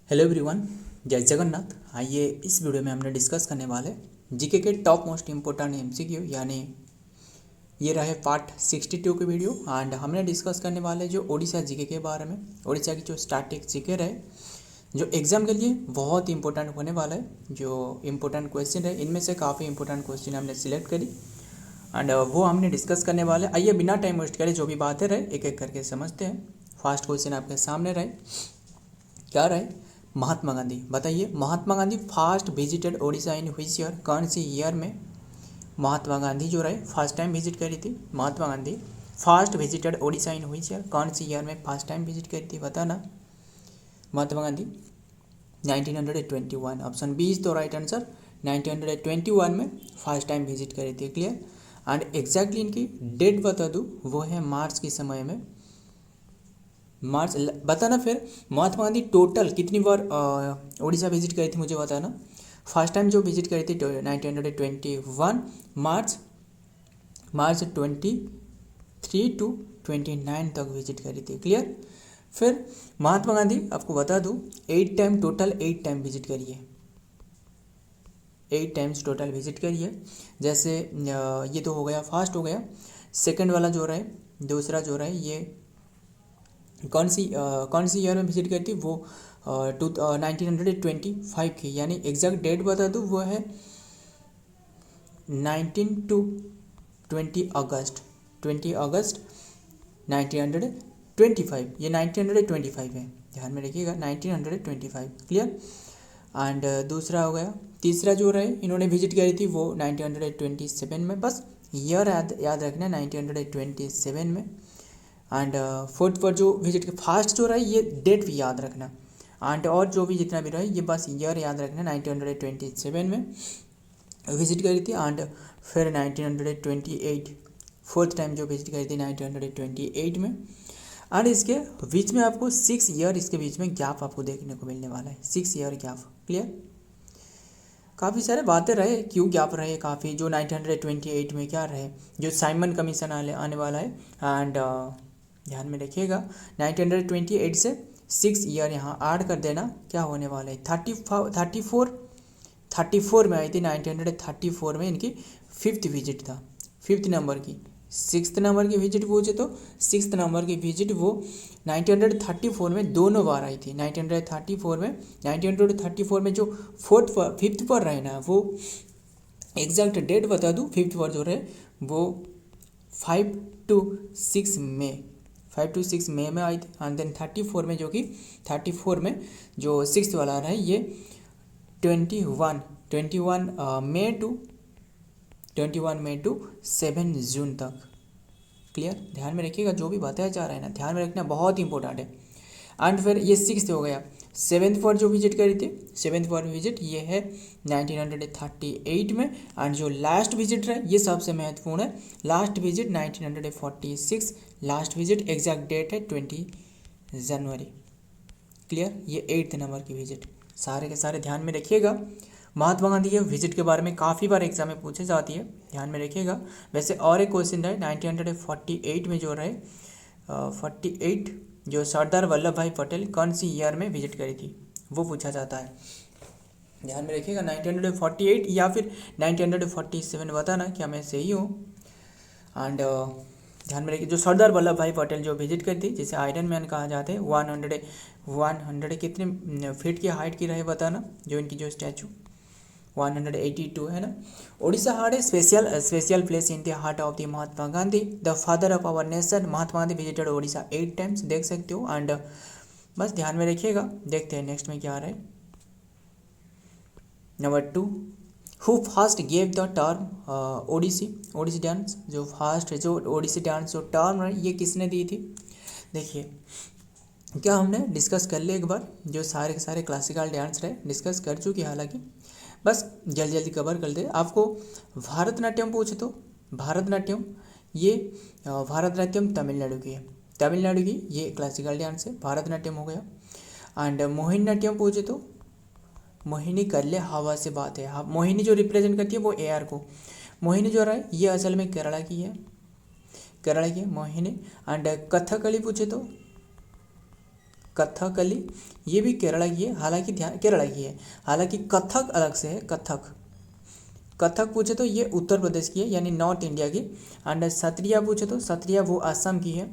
Hello everyone, जय जगन्नाथ। आइए इस वीडियो में हमने डिस्कस करने वाले जीके के टॉप मोस्ट इम्पोर्टेंट एमसीक्यू, यानी ये रहे पार्ट 62 के वीडियो। एंड हमने डिस्कस करने वाले जो ओडिशा जीके के बारे में, ओडिशा की जो स्टैटिक जीके रहे जो एग्जाम के लिए बहुत इंपॉर्टेंट होने वाला है। जो इम्पोर्टेंट क्वेश्चन है इनमें से काफ़ी इंपॉर्टेंट क्वेश्चन हमने सिलेक्ट करी एंड वो हमने डिस्कस करने वाले। आइए बिना टाइम वेस्ट करे जो भी बातें रहे एक एक करके समझते हैं। फर्स्ट क्वेश्चन आपके सामने रहे, क्या रहे? महात्मा गांधी, बताइए Mahatma Gandhi first visited Odisha in which year? कौन सी ईयर में महात्मा गांधी जो रहे फर्स्ट टाइम विजिट करी थी? Mahatma Gandhi first visited Odisha in which year? कौन सी ईयर में फर्स्ट टाइम विजिट करी थी, बताना। Mahatma Gandhi 1921, option B is the right answer. 1921 में फर्स्ट टाइम विजिट करी थी। क्लियर। एंड एग्जैक्टली इनकी डेट बता दूँ, वो है मार्च के समय में, मार्च बताना। फिर महात्मा गांधी टोटल कितनी बार उड़ीसा विजिट करी थी मुझे बताना। फर्स्ट टाइम जो विजिट करी थी 1921 मार्च 23 टू 29 तक विजिट करी थी। क्लियर। फिर महात्मा गांधी आपको बता दूँ 8 टाइम टोटल 8 टाइम विजिट करिए, 8 टाइम्स टोटल विजिट करिए। जैसे ये तो हो गया, फर्स्ट हो गया। सेकंड वाला जो रहे, दूसरा जो रहे, ये कौन सी ईयर में विजिट करी थी? वो 1925 की, यानी एग्जैक्ट डेट बता दूँ वो है 19 टू 20 अगस्त 1925। ये 1925 है, ध्यान में रखिएगा 1925। क्लियर। एंड दूसरा हो गया, तीसरा जो रहे इन्होंने विजिट करी थी वो 1927 में। बस ईयर याद रखना 1927 में। एंड फोर्थ पर जो विजिट फास्ट जो रहा है ये डेट भी याद रखना। एंड और जो भी जितना भी रहा है ये बस ईयर याद रखना। 1927 में विजिट करी थी। एंड फिर 1928 फोर्थ टाइम जो विजिट करी थी 1928 में। एंड इसके बीच में आपको 6 ईयर, इसके बीच में गैप आपको देखने को मिलने वाला है, 6 ईयर गैप। क्लियर। काफ़ी सारे बातें रहे, क्यों गैप रहे काफ़ी, जो 1928 में क्या रहे, जो साइमन कमीशन आने वाला है। एंड ध्यान में रखिएगा 1928 से 6 ईयर यहाँ ऐड कर देना, क्या होने वाला है 34 में आई थी। 1934 में इनकी 5th विजिट था, 5th नंबर की। 6th नंबर की विजिट पूछे तो 6th नंबर की विजिट वो 1934 में दोनों बार आई थी। 1934 में जो 5th पर रहे ना, वो एग्जैक्ट डेट बता दूँ 5th पर जो रहे वो 5 टू 6 मई में आई थी। एंड देन 34 में, जो कि 34 में जो 6th वाला रहा है ये 21 मई टू 7 जून तक। क्लियर। ध्यान में रखिएगा जो भी बताया जा रहा है ना, ध्यान में रखना, बहुत इंपॉर्टेंट है। एंड फिर ये 6th हो गया। 7th पर जो विजिट करी थी, 7th पर विजिट ये है 1938 में। एंड जो लास्ट विजिट रहे ये सबसे महत्वपूर्ण है, last visit 1946, last visit exact date है 20 जनवरी। क्लियर। ये 8th नंबर की विजिट, सारे के सारे ध्यान में रखिएगा। महात्मा गांधी के विजिट के बारे में काफ़ी बार एग्जाम में पूछे जाती है, ध्यान में रखिएगा। वैसे और एक क्वेश्चन है 1948 में जो रहे 48 जो सरदार वल्लभ भाई पटेल कौन सी ईयर में विजिट करी थी, वो पूछा जाता है। ध्यान में रखिएगा 1948 या फिर 1947, बताना क्या मैं सही हूँ। एंड ध्यान में रखिए जो सरदार वल्लभ भाई पटेल जो विजिट करी थी, जिसे आयरन मैन कहा जाता है, 100 कितने फीट की हाइट की रहे बताना, जो इनकी जो स्टैचू 182 है ना। Odisha had a special place in the heart of the Mahatma Gandhi, the father of our nation. Mahatma Gandhi visited Odisha 8 times, देख सकते हो। एंड बस ध्यान में रखिएगा। देखते हैं नेक्स्ट में क्या आ रहा है। Number 2, who first gave the term Odissi dance, जो फर्स्ट जो ओडिसी डांस जो टर्म है ये किसने दी थी? देखिए क्या हमने डिस्कस कर लिया एक बार, जो सारे के सारे क्लासिकल डांस रहे डिस्कस कर चुके, हालांकि बस जल्दी कवर कर दे। आपको भारतनाट्यम पूछे तो भारतनाट्यम तमिलनाडु की है, तमिलनाडु की ये क्लासिकल डांस है, भारतनाट्यम हो गया। एंड मोहिनीअट्टम पूछे तो मोहिनी कर ले हवा से बात है, मोहिनी जो रिप्रेजेंट करती है वो एयर को, मोहिनी जो रहा है ये असल में केरला की है, मोहिनी। एंड कथकली पूछे तो कथकली, ये भी केरला की है, हालांकि ध्यान केरला की है, हालांकि कथक अलग से है। कथक, कथक पूछे तो ये उत्तर प्रदेश की है, यानी नॉर्थ इंडिया की। एंड सत्रिया पूछे तो सत्रिया वो असम की है,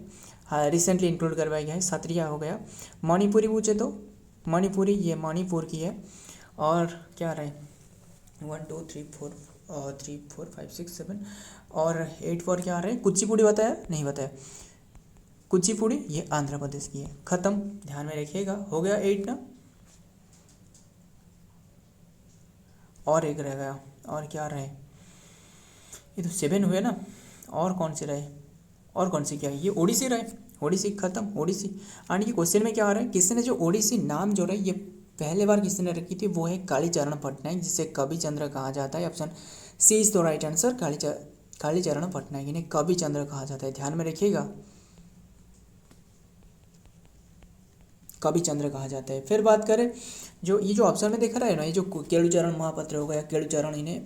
हाँ रिसेंटली इंक्लूड करवाया गया है, सत्रिया हो गया। मणिपुरी पूछे तो मणिपुरी ये मणिपुर की है। और क्या रहे 1 2 3 4 3 4 5 6 7 और 8 4 क्या रहे, कुचिपुड़ी बताया नहीं बताया, कुचिपुड़ी ये आंध्र प्रदेश की है। खत्म, ध्यान में रखिएगा, हो गया 8 ना, और एक रह गया, और क्या रहे, ये तो 7 हुए ना, और कौन से रहे, और कौन सी क्या है, ये ओडिसी रहे, ओडिसी खत्म, ओडिसी। एंड ये क्वेश्चन में क्या आ रहा है, किसी ने जो ओडिसी नाम जो रहा है ये पहले बार किसी ने रखी थी, वो है कालीचरण पटनायक, जिसे कवि चंद्र कहा जाता है। Option C is the right answer, Kalicharan Patnaik, इन्हें कवि चंद्र कहा जाता है, ध्यान में रखिएगा, कवि चंद्र कहा जाता है। फिर बात करें जो ये जो ऑप्शन में देखा रहा है ना, ये जो केलुचरण महापात्र हो गया, केलुचरण इन्हें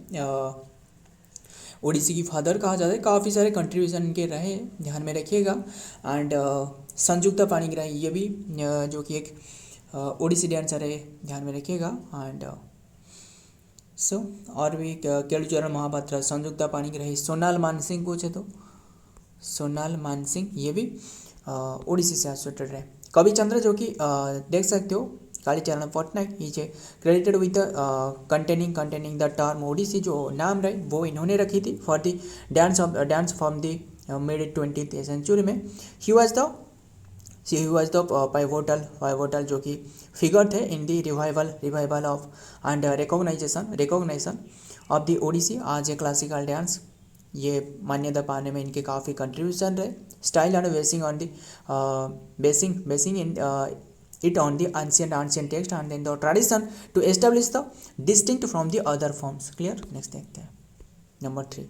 ओडिसी की फादर कहा जाता है, काफ़ी सारे कंट्रीब्यूशन इनके रहे, ध्यान में रखिएगा। एंड संयुक्ता पाणिग्राही ये भी जो कि एक ओडिसी डांसर है, ध्यान में रखिएगा। एंड सो और भी केलुचरण महापात्र, संयुक्ता पाणिग्राही, सोनाल मानसिंह पूछे तो सोनाल मानसिंह ये भी ओडिसी से एसोसिएटेड है। कवि चंद्र जो कि देख सकते हो कालीचरण पटनायक, ये credited with containing the term Odissi, जो नाम रहे वो इन्होंने रखी थी for the dance from the mid 20th century में। ही वाज द पाइवोटल जो कि फिगर थे in the revival of and recognisation of the Odissi आज ए क्लासिकल डांस। ये मान्यता पाने में इनके काफ़ी कंट्रीब्यूशन रहे। Style and basin in it on the ancient text and then the tradition to establish the distinct from the other forms। clear, next देखते हैं नंबर 3,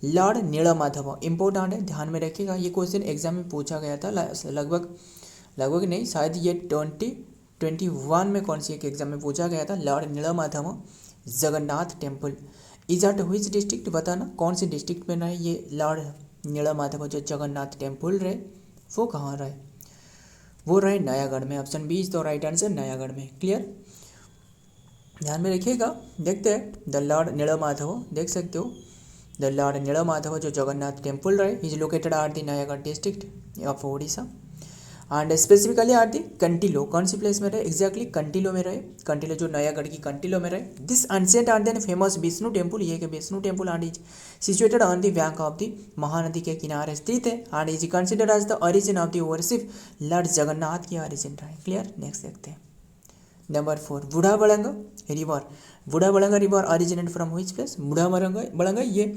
लॉर्ड नीलमाधव, इंपॉर्टेंट है, ध्यान में रखिएगा, ये क्वेश्चन एग्जाम में पूछा गया था लगभग नहीं, शायद ये 2021 में कौन सी एक एग्जाम में पूछा गया था। Lord Neelmadhav Jagannath temple is at which district, बताना कौन से डिस्ट्रिक्ट में रहे ये लॉर्ड नीलमाधव जो जगन्नाथ टेम्पल रहे, वो कहाँ रहे, वो रहे नयागढ़ में। Option B is the right answer, Nayagarh में। क्लियर, ध्यान में रखिएगा। देखते हैं द लॉर्ड नीलमाधव, देख सकते हो द लॉर्ड नीलमाधव जो जगन्नाथ टेम्पल रहे is located are the Nayagarh district of Odisha and specifically are the Kantilo, कौन सी प्लेस में रहे, एग्जैक्टली कंटिलो में रहे, कंटिलो जो नयागढ़ की कंटिलो में रहे। This ancient and then famous Vishnu temple, ये Vishnu temple and is situated on the bank of the Mahanadi के किनारे स्थित है and is considered as the origin of the worship lord Jagannath की ओरिजिन रहे। क्लियर, नेक्स्ट देखते हैं number 4, Budhabalanga river, Budhabalanga river originate from which place, Budhabalanga ये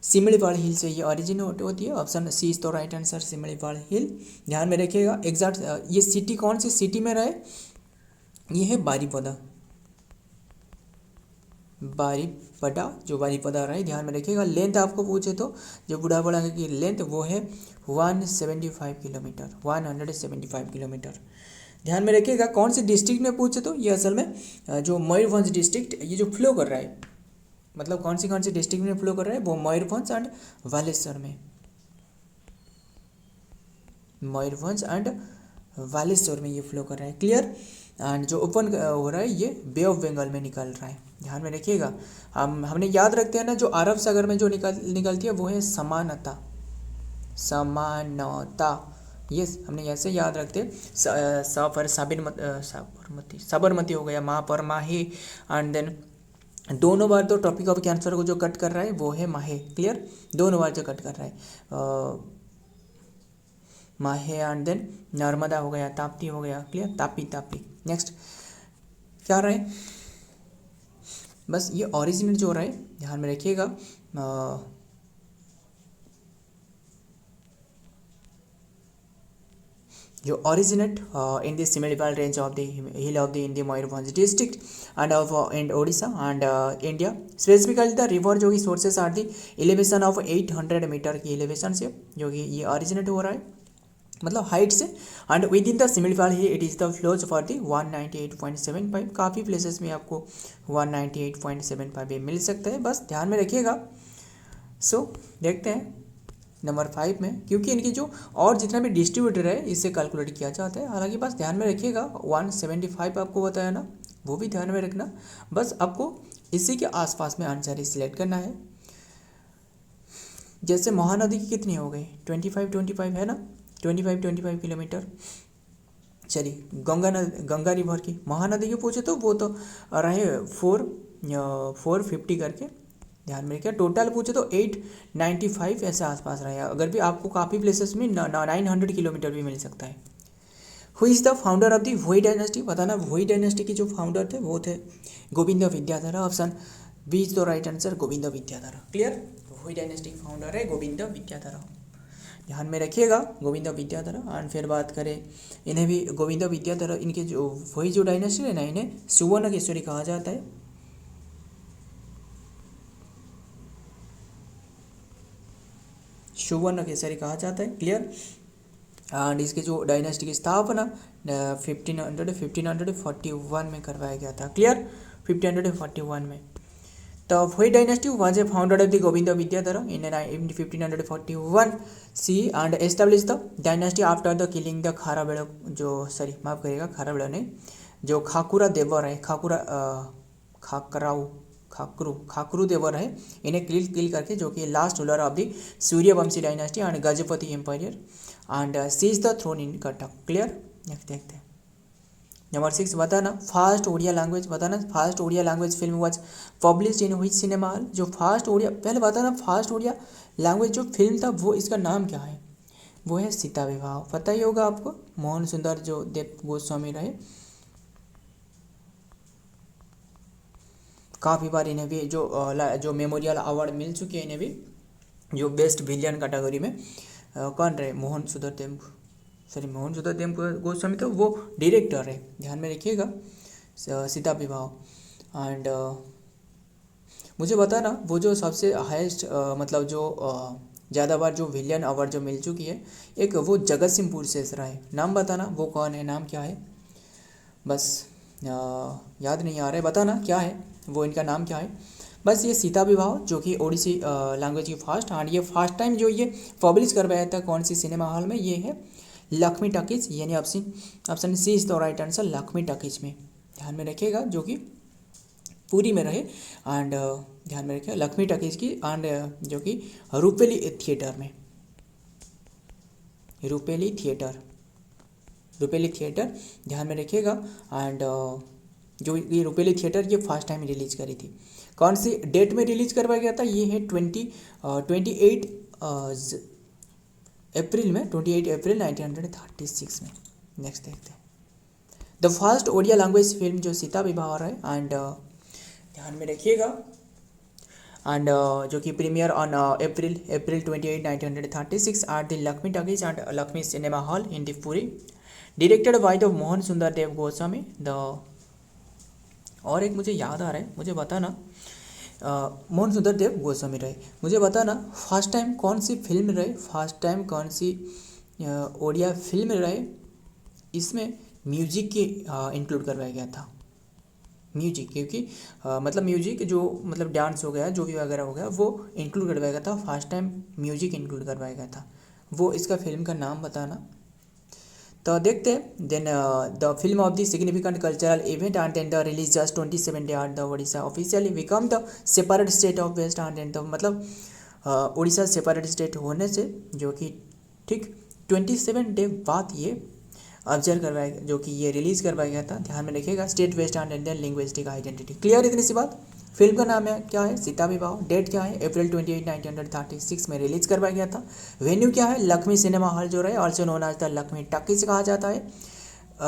सिमलीपाल हिल से ये ओरिजिन होती है। ऑप्शन सी इज तो राइट आंसर, सिमलीपाल हिल। ध्यान में रखिएगा एग्जैक्ट ये सिटी कौन सी सिटी में रहे, ये है बारीपदा, बारीपदा जो बारीपदा रहे, ध्यान में रखिएगा। लेंथ आपको पूछे तो जो बूढ़ाबड़ंग की लेंथ वो है 175 किलोमीटर, 175 किलोमीटर। ध्यान में रखिएगा कौन से डिस्ट्रिक्ट में पूछे तो ये असल में जो मयूरभंज डिस्ट्रिक्ट ये जो फ्लो कर रहा है, मतलब कौन सी डिस्ट्रिक्ट में फ्लो कर रहा है वो मयूरभंज एंड बालेश्वर में, मयूरभंज एंड बालेश्वर में ये फ्लो कर रहा है। क्लियर, एंड जो ओपन हो रहा है ये बे ऑफ बंगाल में निकल रहा है। ध्यान में रखिएगा, हमने याद रखते हैं ना जो अरब सागर में जो निकलती है वो है समानता, यस हमने ऐसे याद रखते हैं। साबरमती हो गया, माँ पर माही एंड देन दोनों बार तो टॉपिक ऑफ कैंसर को जो कट कर रहा है वो है माहे। क्लियर, दोनों बार जो कट कर रहा है माहे एंड देन नर्मदा हो गया, ताप्ती हो गया। क्लियर, तापी। नेक्स्ट क्या रहा है, बस ये ओरिजिनेट जो हो रहा है ध्यान में रखिएगा, जो originate in the Similipal range of the hill of the in the Mayurbhanj district and of and Odisha and India. Specifically the river जो कि sources are the elevation of 800 metre की एलिवेशन से जो कि ये ओरिजिनेट हो रहा है, मतलब हाइट से। And within the Similipal hill it is the flows for the 198.75, काफ़ी प्लेसेस में आपको 198.75 मिल सकता है, बस ध्यान में रखिएगा। सो देखते हैं नंबर 5 में, क्योंकि इनकी जो और जितना भी डिस्ट्रीब्यूटर है इससे कैलकुलेट किया जाता है। हालांकि बस ध्यान में रखिएगा 175 आपको बताया ना, वो भी ध्यान में रखना। बस आपको इसी के आसपास में आंसर ही सिलेक्ट करना है। जैसे महानदी की कितनी हो गई 25 है ना, 25 किलोमीटर। चलिए गंगा रिवर की, महानदी की पूछे तो वो तो रहे 450 करके, ध्यान में रखिए। टोटल पूछे तो 895 ऐसे आसपास रहे। अगर भी आपको काफ़ी प्लेसेस में 900 किलोमीटर भी मिल सकता है। Who is the founder of the वोई डायनेस्टी, बताना वोई डायनेस्टी के जो फाउंडर थे वो थे Govind Vidyadhar. Option B is the right answer, Govind Vidyadhar. Clear, Bhoi dynasty के फाउंडर है गोविंद विद्याधर, ध्यान में रखिएगा गोविंद विद्याधर। एंड फिर बात करें इन्हें भी गोविंद विद्याधर, इनके जो वही जो डायनेस्टी है ना, इन्हें सुवर्ण केसरी कहा जाता है। सुवर्ण केसरी कहा जाता है। क्लियर, एंड इसके जो डायनेस्टी की स्थापना 1541 में करवाया गया था। क्लियर, 1541 में। The Hui dynasty was a founder of the Govinda Vidyadhara in 1541 CE and established the dynasty after the killing the खाराबेड़, जो सॉरी माफ करिएगा खाराबेड़ ने, जो खाकुरा देवर है, खाकरू देवर है, इन्हें किल करके, जो कि last ruler of the Suryavanshi dynasty and Gajapati empire and seize the throne in Cuttack. Clear, next देखते हैं। नंबर 6 बताना फास्ट ओडिया लैंग्वेज, बताना first Odia language film was published in which cinema hall. जो फास्ट ओडिया, पहले बताना फास्ट ओडिया लैंग्वेज जो फिल्म था वो इसका नाम क्या है, वो है सीता विवाह। पता ही होगा आपको, मोहन सुंदर जो देव गोस्वामी रहे, काफ़ी बार इन्हें भी जो मेमोरियल अवार्ड मिल चुके हैं इन्हें भी, जो बेस्ट विलियन कैटेगरी में कौन रहे, मोहन सुंदर गोस्वामी, तो वो डायरेक्टर है, ध्यान में रखिएगा सीता विवाह। एंड मुझे बताना वो जो सबसे हाईएस्ट मतलब जो ज़्यादा बार जो विलियन अवार्ड जो मिल चुकी है, एक वो जगत सिंहपुर से रहा है, नाम बताना वो कौन है, नाम क्या है, बस याद नहीं आ रहा है, बताना क्या है वो, इनका नाम क्या है। बस ये सीता विवाह जो कि ओडिसी लैंग्वेज की फास्ट, एंड ये फर्स्ट टाइम जो ये पब्लिश करवाया था कौन सी सिनेमा हॉल में, ये है लक्ष्मी टॉकीज, यानी option C is the right answer, Lakshmi talkies में, ध्यान में रखिएगा, जो कि पूरी में रहे। एंड ध्यान में रखिएगा लक्ष्मी टॉकीज की, एंड जो कि रूपेली थिएटर में, रूपेली थिएटर ध्यान में रखिएगा। एंड जो ये रूपेली थिएटर ये फर्स्ट टाइम रिलीज करी थी, कौन सी डेट में रिलीज करवाया गया था, ये है 28 अप्रैल में, 28 अप्रैल 1936 में। नेक्स्ट देखते हैं the first Odia language film जो सीता विवाह है, एंड ध्यान में रखिएगा, एंड जो कि premiere on April 28 1936 at the Lakshmi talkies and Lakshmi cinema hall in the Puri, directed by the Mohan Sunder Deb Goswami. The और एक मुझे याद आ रहा है, मुझे बताना मोहन सुंदर देव गोस्वामी रहे, मुझे बताना फर्स्ट टाइम कौन सी फिल्म रहे, फर्स्ट टाइम कौन सी ओडिया फिल्म रहे इसमें म्यूजिक की इंक्लूड करवाया गया था, म्यूजिक, क्योंकि मतलब म्यूजिक जो मतलब डांस हो गया, जो भी वगैरह हो गया, वो इंक्लूड करवाया गया था, फर्स्ट टाइम म्यूजिक इंक्लूड करवाया गया था, वो इसका फिल्म का नाम बताना। तो देखते हैं then the film of the significant cultural event and then the release just 27 day at the Odisha officially become the separate state of west and then the, मतलब उड़ीसा सेपरेट स्टेट होने से जो कि ठीक 27 डे बाद ये ऑब्जर्व करवाया, जो कि ये रिलीज करवाया गया था, ध्यान में रखिएगा, state west and Indian linguistic identity. Clear, इतनी सी बात। फिल्म का नाम है क्या है, सीता विवाह, डेट क्या है, अप्रैल 28 1936 में रिलीज करवाया गया था, वेन्यू क्या है, लक्ष्मी सिनेमा हॉल जो रहे, also known as the Lakshmi talkies कहा जाता है,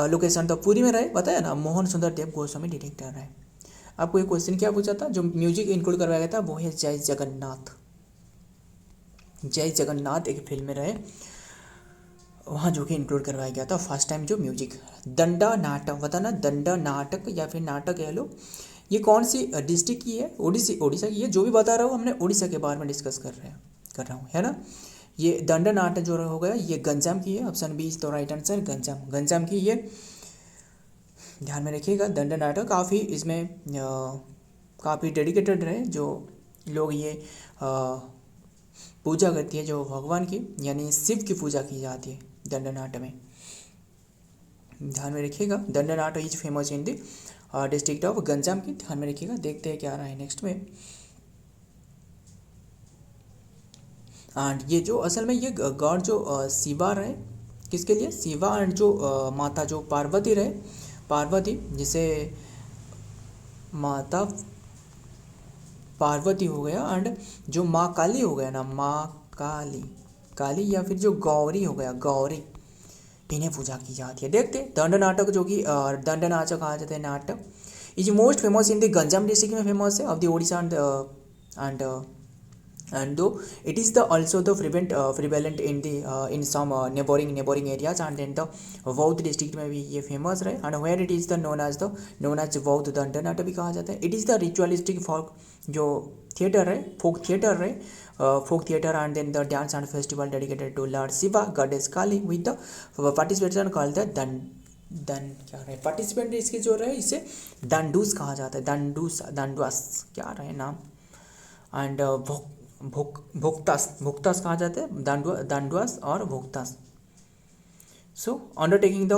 लोकेशन तो पूरी में रहे, बताया ना, मोहन सुंदर देव गोस्वामी डायरेक्टर रहे। आपको एक क्वेश्चन क्या पूछा था, जो म्यूजिक इंक्लूड करवाया गया था वो है जय जगन्नाथ, जय जगन्नाथ एक फिल्म में रहे, वहाँ जो कि इंक्लूड करवाया गया था फर्स्ट टाइम जो म्यूजिक। दंडा नाटक, बताना दंडा नाटक या फिर नाटक कह लो, ये कौन सी डिस्ट्रिक्ट की है, ओडिशा की है, जो भी बता रहा हूँ हमने ओडिशा के बारे में डिस्कस कर रहा हूँ, है ना। ये दंडा नाटक जो हो गया ये गंजाम की है, option B is the right answer, Ganjam की ये, ध्यान में रखिएगा। दंडा नाटक काफ़ी इसमें काफ़ी डेडिकेटेड रहे जो लोग ये पूजा करती है जो भगवान की यानी शिव की पूजा की जाती है दंडनाट में। ध्यान में रखिएगा, Dandanata is famous in the district of Ganjam की। ध्यान में रखिएगा। देखते हैं क्या आ रहा है नेक्स्ट में। एंड ये जो असल में ये गॉड जो शिवा रहे किसके लिए, शिवा एंड जो माता जो पार्वती रहे, पार्वती जिसे माता पार्वती हो गया एंड जो माँ काली हो गया ना, माँ काली, काली या फिर जो गौरी हो गया, गौरी, इन्हें पूजा की जाती है। देखते दंड नाटक जो कि दंड नाचक कहा जाता है नाटक, is most famous in the Ganjam district में फेमस है of the Odisha and though it is the also the prevalent in the in some neighboring areas and then the Vaud district में भी ये famous रहे and where it is the known as Vaud दंडनाट भी कहा जाता है। it is the ritualistic folk जो theater है, folk theater है, folk theater and then the dance and festival dedicated to Lord Shiva, goddess Kali with the participation called the दन क्या रहे participant इसके जो रहे इसे दंडूस कहा जाता है, दंडूस दंडवास क्या रहे नाम एंड भुक्तास कहा जाता है, दांडवास और भुक्तास। So undertaking the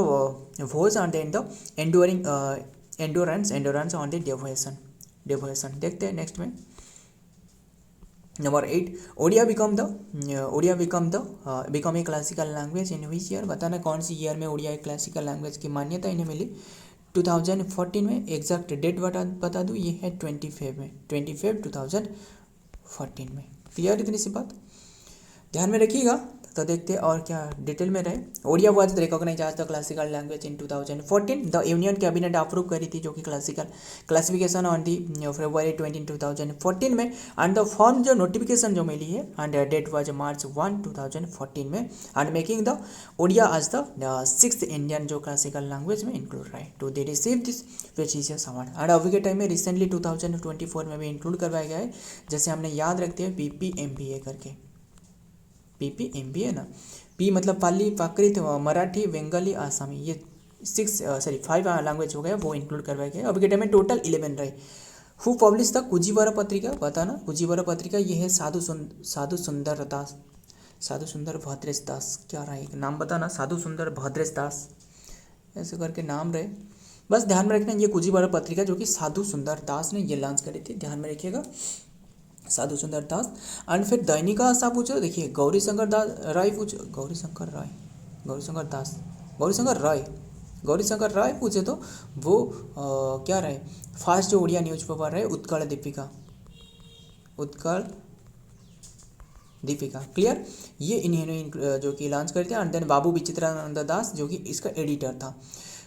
was and then the endurance on the devotion. देखते हैं नेक्स्ट में number 8 Odia become a classical language in which year. बताना कौन सी ईयर में ओडिया एक क्लासिकल लैंग्वेज की मान्यता इन्हें मिली। 2014 में। एग्जैक्ट डेट बता दूँ, ये है 25 2014 में। क्लियर इतनी सी बात, ध्यान में रखिएगा। तो देखते हैं और क्या डिटेल में रहे। Odia was recognise as the classical language in 2014। The union cabinet approve करी थी जो कि classical classification on the February 20 2014 में एंड द फॉर्म जो नोटिफिकेशन जो मिली है एंड डेट वाज March 1 2014 में and making the Odia as the 6th Indian जो क्लासिकल लैंग्वेज में इंक्लूड रहे to they receive this prestigious award. एंड अभी के टाइम में रिसेंटली 2024 में भी इंक्लूड करवाया गया है, जैसे हमने याद रखते हैं PPMBA करके। PPMBA ना, पी मतलब पाली, प्राकृत, मराठी, बंगाली, आसामी, ये 5 लैंग्वेज हो गया, वो इंक्लूड करवाया गया। अभी के टाइम में टोटल 11 रहे। हु पब्लिश द कुजीवरा पत्रिका, बताना कुजीवरा पत्रिका ये है साधु सुंदर भद्रेश दास, क्या रहा है नाम बताना, साधु सुंदर भद्रेश दास ऐसे करके नाम रहे। बस ध्यान में रखना, ये कुजीवरा पत्रिका जो कि साधु सुंदर दास ने ये लॉन्च करी थी, ध्यान में रखिएगा साधु सुंदर दास। एंड फिर दैनिका आशा पूछो, देखिए गौरीशंकर राय पूछो, गौरीशंकर राय पूछे तो वो क्या रहे, फास्ट जो उड़िया न्यूज़पेपर रहे उत्कल दीपिका। क्लियर, ये इन्होंने जो कि लॉन्च करते हैं। एंड देन बाबू विचित्रानंद दास जो कि इसका एडिटर था।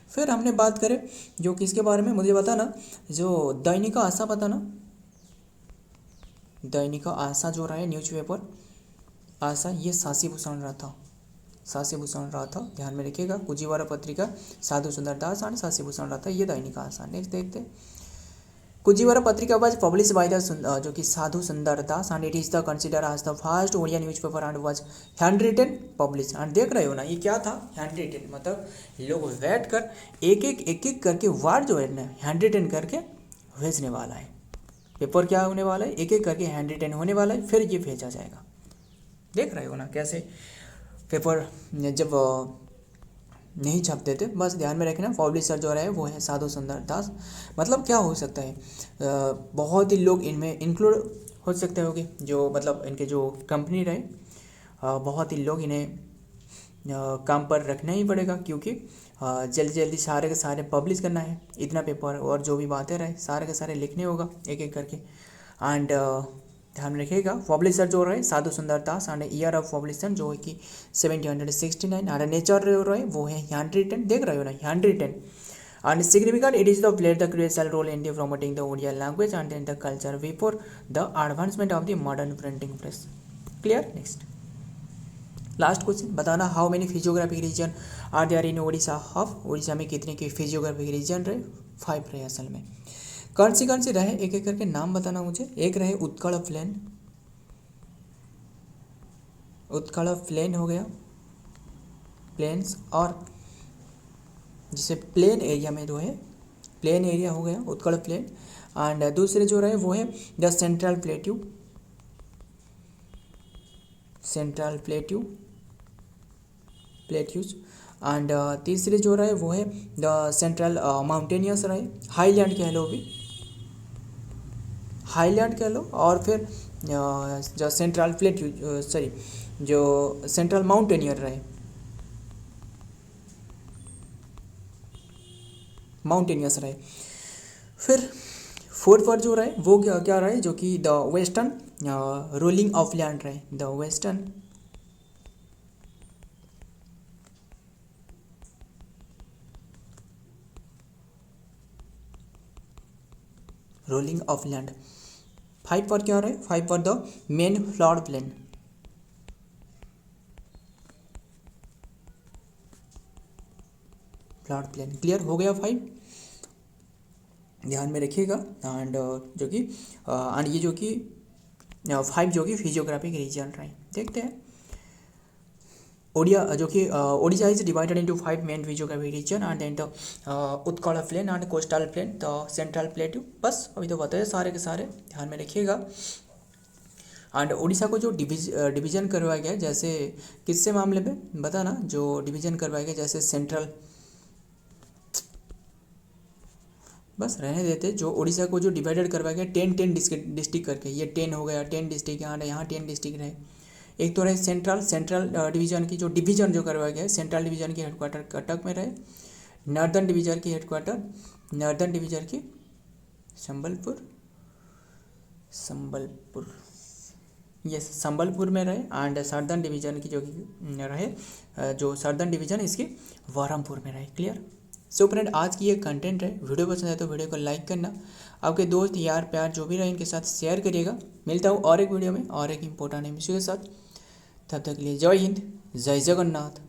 फिर हमने बात करें जो कि इसके बारे में मुझे बताना, जो दैनिका आशा बताना, दैनिका आशा जो रहा है न्यूज़पेपर आशा, ये सासी भूषण रहा था, ध्यान में रखिएगा। कुजीवारा पत्रिका साधु सुंदर दास एंड सासी भूषण रहा था, ये दैनिका आशा। नेक्स्ट देखते कुजीवारा पत्रिका वाज पब्लिश बाय द जो कि Sadhu Sundar Das and it is the consider as the first Odia newspaper and was hand written publish. And देख रहे हो ना, ये क्या था हैंड रिटन, मतलब लोग बैठ कर एक एक करके वर्ड जो है ना हैंड रिटन करके भेजने वाला है। पेपर क्या होने वाला है, एक एक करके हैंड रिटन होने वाला है, फिर ये भेजा जाएगा। देख रहे हो ना कैसे पेपर जब नहीं छपते थे। बस ध्यान में रखना, पब्लिशर जो रहे वो है साधु सुंदर दास। मतलब क्या हो सकता है, बहुत ही लोग इनमें इंक्लूड हो सकते होंगे, जो मतलब इनके जो कंपनी रहे बहुत ही लोग इन्हें काम पर रखना ही पड़ेगा, क्योंकि जल्दी सारे के सारे पब्लिश करना है इतना पेपर, और जो भी बातें रहे सारे के सारे लिखने होगा एक एक करके। एंड ध्यान में रखिएगा, पब्लिशर जो रहे साधु Sundar Das and year of पब्लिशन जो है कि 1769 एंड नेचर जो रहे वो है हैंड रिटन। देख रहे हो ना hand written and significant it is the played the crucial role in the promoting the Odia language and in the culture before the advancement of the modern printing press. Clear. Next last question, बताना how many physiographic region are there in Odisha of. Odisha में कितने की physiographic reason रहे, 5 रहे असल में। कौन सी रहे एक एक करके नाम बताना मुझे। एक रहे उत्कल प्लेन हो गया, प्लेन्स, और जिसे प्लेन एरिया में जो है प्लेन एरिया हो गया उत्कल प्लेन। एंड दूसरे जो रहे वो है the central plateau central plateaus. And तीसरे जो रहे वो है द सेंट्रल माउंटेनियस रहे, हाईलैंड कह लो, भी हाईलैंड कह लो। और फिर जो सेंट्रल प्लेट्यू सॉरी जो सेंट्रल माउंटेनियर रहे, माउंटेनियस रहे। फिर फोर्थ वर्ड जो रहे वो क्या रहे, जो कि the western rolling of land रहे, the western rolling of land. Five पर क्या रहे, फाइव पर the main flood plain, flood plain. Clear हो गया फाइव, ध्यान में रखिएगा। एंड जो कि एंड ये जो कि फाइव जो कि फिजियोग्राफिक रीजन रहे। देखते हैं ओडिया, जो कि Odisha is divided into 5 main physiographic region and then the Utkal plain and coastal plain, the central plateau. बस अभी तो बताए सारे के सारे, ध्यान में रखिएगा। एंड उड़ीसा को जो डिवीजन करवाया गया, जैसे किससे मामले में बता ना, जो डिवीजन करवाया गया जैसे सेंट्रल, बस रहने देते। जो उड़ीसा को जो डिवाइडेड करवाया गया 10 डिस्ट्रिक्ट करके, ये 10 हो गया, 10 डिस्ट्रिक्ट यहाँ 10 डिस्ट्रिक्ट रहे। एक तो रहे सेंट्रल डिवीजन की जो डिवीजन जो करवाया गया, सेंट्रल डिवीजन की हेडक्वार्टर कटक में रहे, नॉर्दर्न डिवीजन की हेडक्वार्टर, नॉर्दर्न डिवीजन की संबलपुर में रहे। एंड सदर्न डिवीजन की जो रहे, जो सदर्न डिवीजन इसकी बरहमपुर में रहे। क्लियर। सो फ्रेंड, आज की ये कंटेंट है। वीडियो पसंद है तो वीडियो को लाइक करना, आपके दोस्त यार प्यार जो भी रहे इनके साथ शेयर करिएगा। मिलता हूँ और एक वीडियो में और एक इम्पोर्टेंट इश्यू के साथ। तब तक के लिए जय हिंद, जय जगन्नाथ।